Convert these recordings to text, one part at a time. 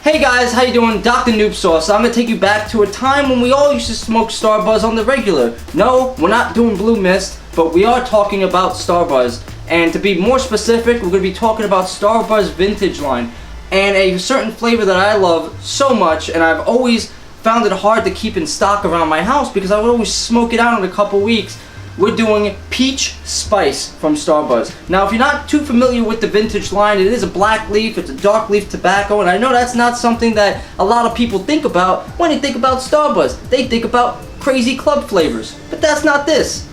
Hey guys, how you doing? DrNoobSauce. I'm going to take you back to a time when we all used to smoke Starbuzz on the regular. No, we're not doing Blue Mist, but we are talking about Starbuzz. And to be more specific, we're going to be talking about Starbuzz Vintage line. And a certain flavor that I love so much, and I've always found it hard to keep in stock around my house because I would always smoke it out in a couple weeks. We're doing Peach Spice from Starbuzz. Now, if you're not too familiar with the vintage line, it is a black leaf, it's a dark leaf tobacco, and I know that's not something that a lot of people think about when they think about Starbuzz. They think about crazy club flavors, but that's not this.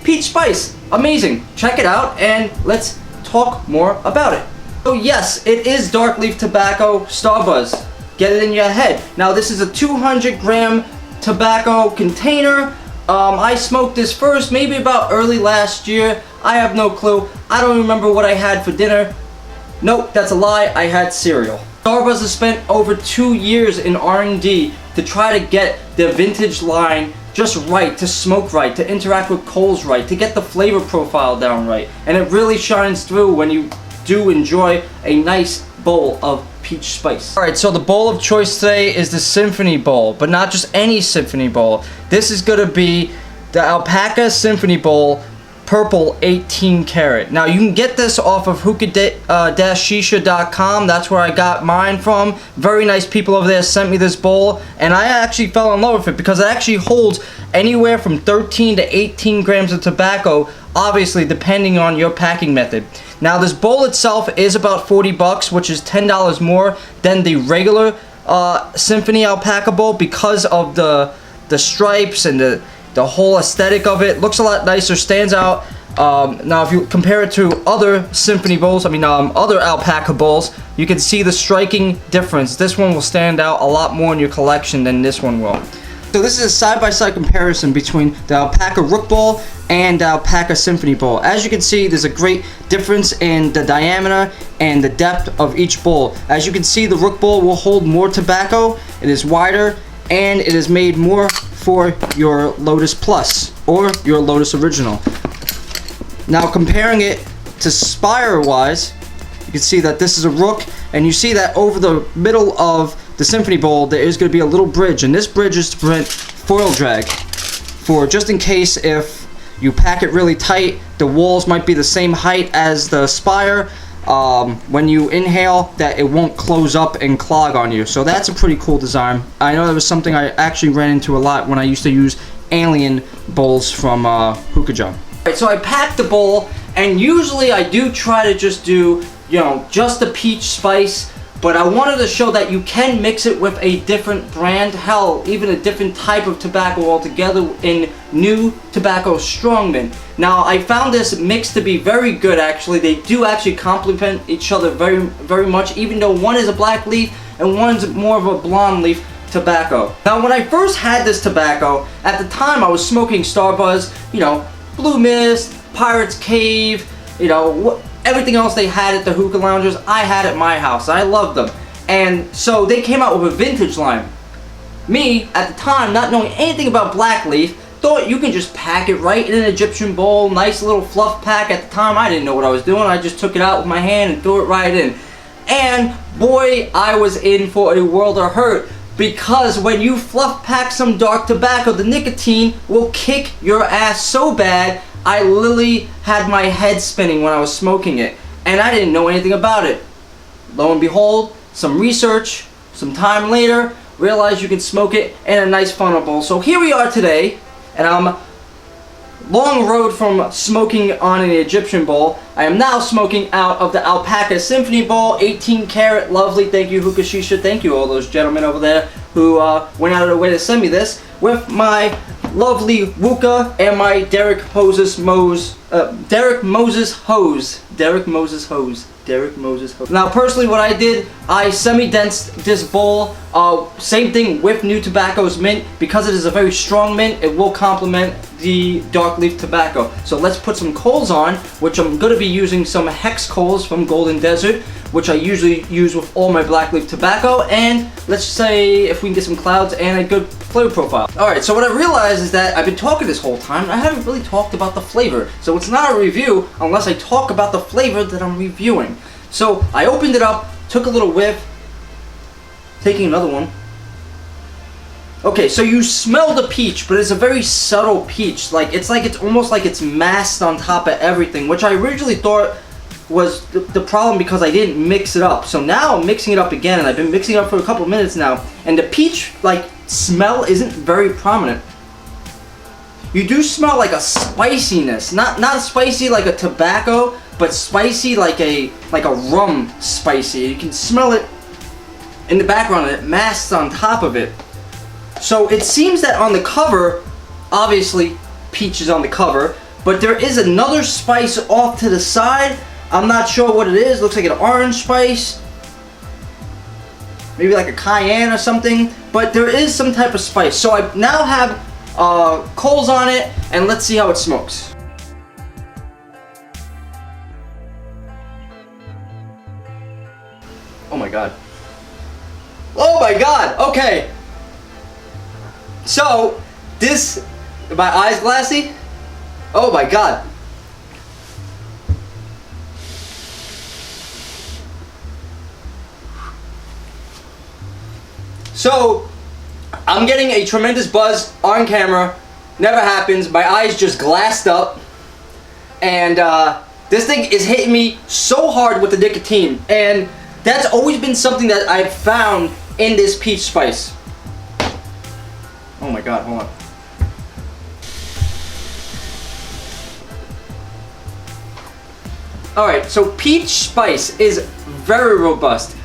Peach Spice, amazing. Check it out, and let's talk more about it. So yes, it is dark leaf tobacco Starbuzz. Get it in your head. Now, this is a 200-gram tobacco container. I smoked this first maybe about early last year. I have no clue. I don't remember what I had for dinner. Nope, that's a lie. I had cereal. Starbuzz has spent over 2 years in R&D to try to get the vintage line just right, to smoke right, to interact with coals right, to get the flavor profile down right. And it really shines through when you do enjoy a nice bowl of peach spice. Alright, so the bowl of choice today is the Symphony Bowl, but not just any Symphony Bowl. This is going to be the Alpaca Symphony Bowl Purple 18 karat. Now, you can get this off of hookah-shisha.com. That's where I got mine from. Very nice people over there sent me this bowl, and I actually fell in love with it because it actually holds anywhere from 13 to 18 grams of tobacco, obviously depending on your packing method. Now, this bowl itself is about 40 bucks, which is $10 more than the regular Symphony Alpaca Bowl because of the stripes and the whole aesthetic of it. Looks a lot nicer, stands out. Now, if you compare it to other Symphony Bowls, other Alpaca Bowls, you can see the striking difference. This one will stand out a lot more in your collection than this one will. So this is a side-by-side comparison between the Alpaca Rook Bowl and the Alpaca Symphony Bowl. As you can see, there's a great difference in the diameter and the depth of each bowl. As you can see, the Rook Bowl will hold more tobacco, it is wider, and it is made more for your Lotus Plus or your Lotus Original. Now, comparing it to spire-wise, you can see that this is a Rook, and you see that over the middle of the Symphony Bowl, there is going to be a little bridge, and this bridge is to prevent foil drag. For just in case if you pack it really tight, the walls might be the same height as the spire. When you inhale, that it won't close up and clog on you. So that's a pretty cool design. I know that was something I actually ran into a lot when I used to use alien bowls from Hookah-Drews. Alright, so I packed the bowl, and usually I do try to just do, just the peach spice. But I wanted to show that you can mix it with a different brand, hell, even a different type of tobacco altogether in new tobacco strongman. Now, I found this mix to be very good, actually. They do actually complement each other very, very much, even though one is a black leaf and one's more of a blonde leaf tobacco. Now, when I first had this tobacco, at the time I was smoking Starbuzz, Blue Mist, Pirate's Cave, everything else they had at the hookah lounges, I had at my house. I loved them. And so they came out with a vintage line. Me, at the time, not knowing anything about black leaf, thought you can just pack it right in an Egyptian bowl, nice little fluff pack. At the time, I didn't know what I was doing. I just took it out with my hand and threw it right in. And boy, I was in for a world of hurt, because when you fluff pack some dark tobacco, the nicotine will kick your ass so bad, I literally had my head spinning when I was smoking it, and I didn't know anything about it. Lo and behold, some research, some time later, realized you can smoke it in a nice funnel bowl. So here we are today, and I'm long road from smoking on an Egyptian bowl. I am now smoking out of the Alpaca Symphony Bowl, 18 karat, lovely. Thank you, Hookah-Shisha. Thank you, all those gentlemen over there who went out of their way to send me this, with my lovely Wooka and my Derek Moses hose. Now, personally, what I did, I semi-densed this bowl. Same thing with New Tobacco's mint. Because it is a very strong mint, it will complement the dark leaf tobacco. So let's put some coals on, which I'm going to be using some hex coals from Golden Desert, which I usually use with all my black leaf tobacco. And let's say if we can get some clouds and a good flavor profile. Alright, so what I realized is that I've been talking this whole time and I haven't really talked about the flavor. So it's not a review unless I talk about the flavor that I'm reviewing. So I opened it up, took a little whiff, Taking another one. Okay, so you smell the peach, but it's a very subtle peach. It's almost like it's masked on top of everything, which I originally thought was the problem because I didn't mix it up. So now I'm mixing it up again, and I've been mixing it up for a couple of minutes now, and the peach smell isn't very prominent. You do smell like a spiciness, not spicy like a tobacco, but spicy like a rum spicy. You can smell it in the background, and it masks on top of it. So it seems that on the cover, obviously peach is on the cover, but there is another spice off to the side. I'm not sure what it is. Looks like an orange spice, maybe like a cayenne or something, but there is some type of spice. So I now have coals on it, and let's see how it smokes. Oh my god. Oh my god, okay. So, my eyes glassy? Oh my god. So, I'm getting a tremendous buzz on camera. Never happens. My eyes just glassed up. And this thing is hitting me so hard with the nicotine. And that's always been something that I've found in this peach spice. Oh my god, hold on. Alright, so peach spice is very robust.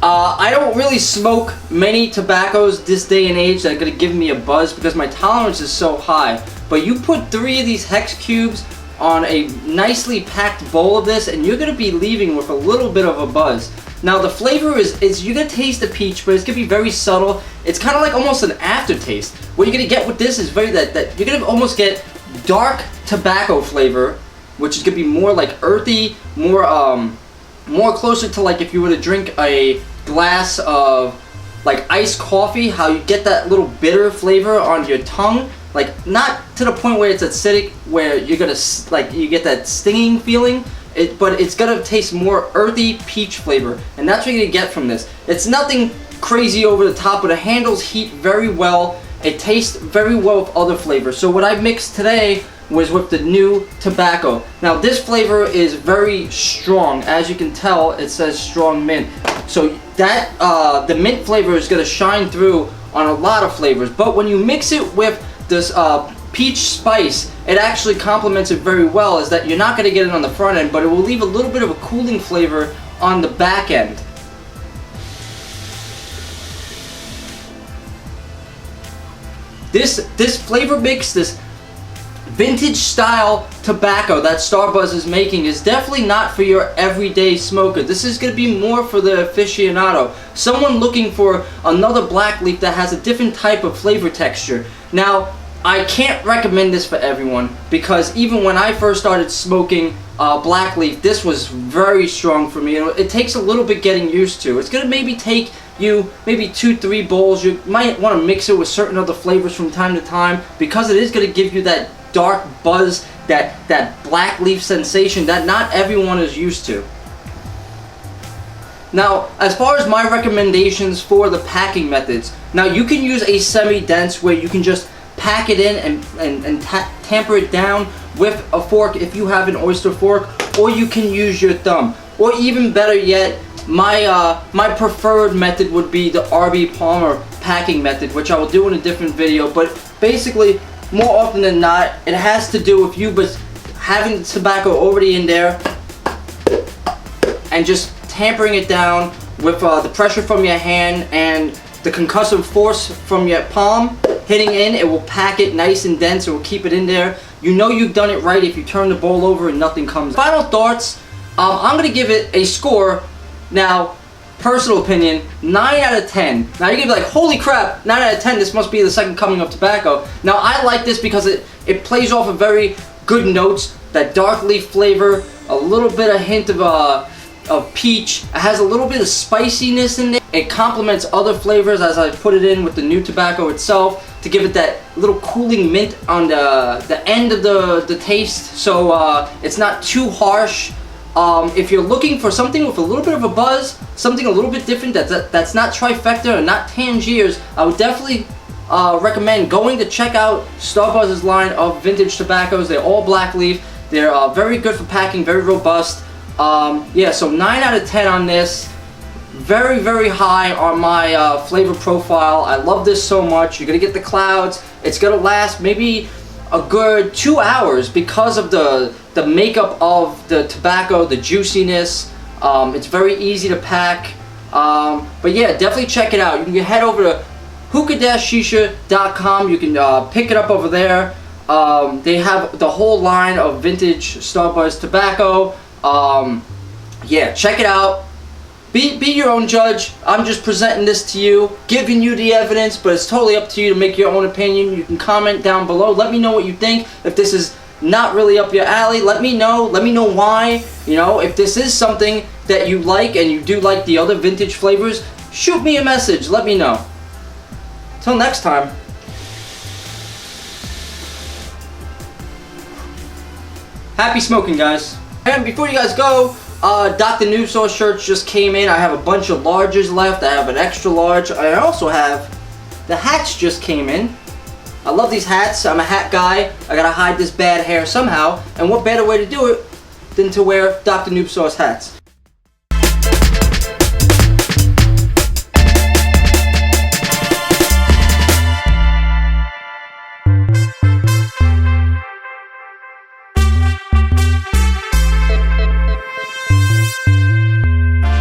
I don't really smoke many tobaccos this day and age that are going to give me a buzz because my tolerance is so high. But you put 3 of these hex cubes on a nicely packed bowl of this, and you're going to be leaving with a little bit of a buzz. Now the flavor is you're going to taste the peach, but it's going to be very subtle. It's kind of like almost an aftertaste. What you're going to get with this is that you're going to almost get dark tobacco flavor, which is going to be more like earthy, more closer to like if you were to drink a glass of like iced coffee, how you get that little bitter flavor on your tongue. Like not to the point where it's acidic, where you're going to you get that stinging feeling. But it's gonna taste more earthy peach flavor, and that's what you're gonna get from this. It's nothing crazy over the top, but it handles heat very well. It tastes very well with other flavors. So what I mixed today was with the new tobacco. Now this flavor is very strong. As you can tell, it says strong mint. So that the mint flavor is gonna shine through on a lot of flavors. But when you mix it with this peach spice, it actually complements it very well. Is that you're not going to get it on the front end, but it will leave a little bit of a cooling flavor on the back end. This flavor mix, this vintage style tobacco that Starbuzz is making, is definitely not for your everyday smoker. This is going to be more for the aficionado, someone looking for another black leaf that has a different type of flavor texture. Now I can't recommend this for everyone, because even when I first started smoking black leaf, this was very strong for me. It takes a little bit getting used to. It's going to maybe take you maybe 2-3 bowls. You might want to mix it with certain other flavors from time to time, because it is going to give you that dark buzz, that black leaf sensation that not everyone is used to. Now, as far as my recommendations for the packing methods, now you can use a semi-dense where you can just pack it in and tamper it down with a fork if you have an oyster fork, or you can use your thumb. Or even better yet, my preferred method would be the RB Palmer packing method, which I will do in a different video. But basically, more often than not, it has to do with you but having the tobacco already in there and just tampering it down with the pressure from your hand and the concussive force from your palm hitting in. It will pack it nice and dense. It will keep it in there. You know you've done it right if you turn the bowl over and nothing comes. Final thoughts, I'm going to give it a score. Now, personal opinion, 9 out of 10. Now you're going to be like, holy crap, 9 out of 10, this must be the second coming of tobacco. Now I like this because it plays off of very good notes, that dark leaf flavor, a little bit of hint of peach. It has a little bit of spiciness in there. It complements other flavors as I put it in with the new tobacco itself to give it that little cooling mint on the end of the taste, so it's not too harsh If you're looking for something with a little bit of a buzz, something a little bit different that's not trifecta or not Tangiers, I would definitely recommend going to check out Starbuzz's line of vintage tobaccos. They're all black leaf. They're very good for packing, very robust. Yeah, so 9 out of 10 on this. Very, very high on my flavor profile. I love this so much. You're gonna get the clouds. It's gonna last maybe a good 2 hours because of the makeup of the tobacco, the juiciness. It's very easy to pack. But yeah, definitely check it out. You can head over to hookah-shisha.com. You can pick it up over there. They have the whole line of vintage Starbuzz tobacco. Yeah, check it out. Be your own judge. I'm just presenting this to you, giving you the evidence, but it's totally up to you to make your own opinion. You can comment down below. Let me know what you think. If this is not really up your alley, let me know. Let me know why. You know, if this is something that you like and you do like the other vintage flavors, shoot me a message. Let me know. Till next time. Happy smoking, guys. And before you guys go, DrNoobSauce shirts just came in. I have a bunch of larges left. I have an extra large. I also have the hats just came in. I love these hats. I'm a hat guy. I gotta hide this bad hair somehow. And what better way to do it than to wear DrNoobSauce hats?